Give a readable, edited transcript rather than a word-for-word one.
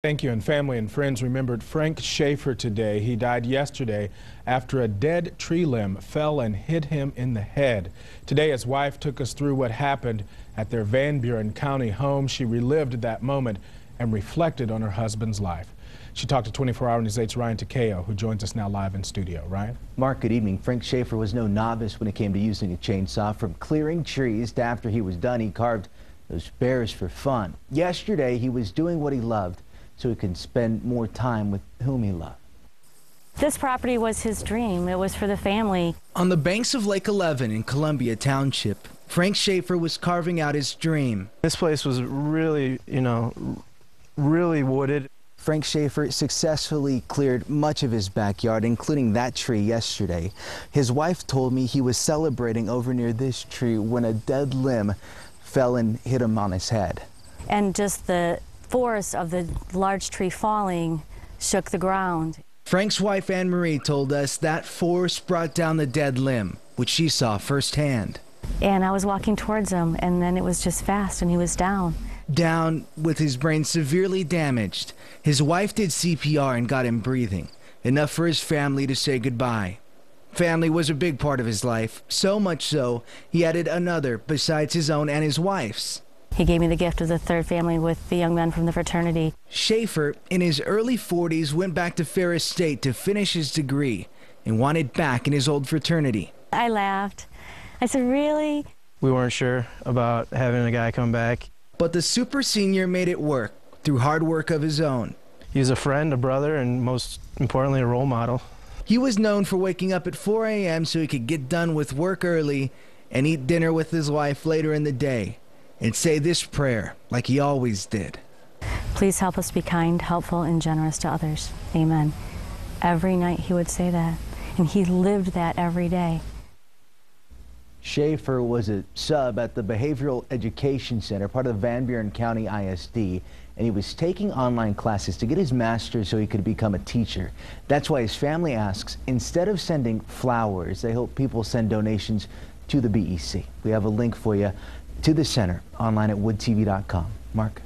Thank you. And family and friends remembered Frank Schaefer today. He died yesterday after a dead tree limb fell and hit him in the head. Today, his wife took us through what happened at their Van Buren County home. She relived that moment and reflected on her husband's life. She talked to 24 Hour News 8's Ryan Takeo, who joins us now live in studio. Ryan? Mark, good evening. Frank Schaefer was no novice when it came to using a chainsaw. From clearing trees to after he was done, he carved those bears for fun. Yesterday, he was doing what he loved, so he can spend more time with whom he loved. This property was his dream. It was for the family. On the banks of Lake 11 in Columbia Township, Frank Schaefer was carving out his dream. This place was really, really wooded. Frank Schaefer successfully cleared much of his backyard, including that tree yesterday. His wife told me he was celebrating over near this tree when a dead limb fell and hit him on his head. And just the force of the large tree falling shook the ground. Frank's wife, Anne Marie, told us that force brought down the dead limb, which she saw firsthand. And I was walking towards him, and then it was just fast, and he was down. Down with his brain severely damaged. His wife did CPR and got him breathing, enough for his family to say goodbye. Family was a big part of his life, so much so he added another besides his own and his wife's. He gave me the gift of the third family with the young men from the fraternity. Schaefer, in his early 40s, went back to Ferris State to finish his degree and wanted back in his old fraternity. I laughed. I said, really? We weren't sure about having a guy come back. But the super senior made it work through hard work of his own. He was a friend, a brother, and most importantly, a role model. He was known for waking up at 4 a.m. so he could get done with work early and eat dinner with his wife later in the day and say this prayer like he always did. Please help us be kind, helpful, and generous to others. Amen. Every night he would say that, and he lived that every day. Schaefer was a sub at the Behavioral Education Center, part of the Van Buren County ISD, and he was taking online classes to get his master's so he could become a teacher. That's why his family asks, instead of sending flowers, they hope people send donations to the BEC. We have a link for you to the center online at woodtv.com. Mark?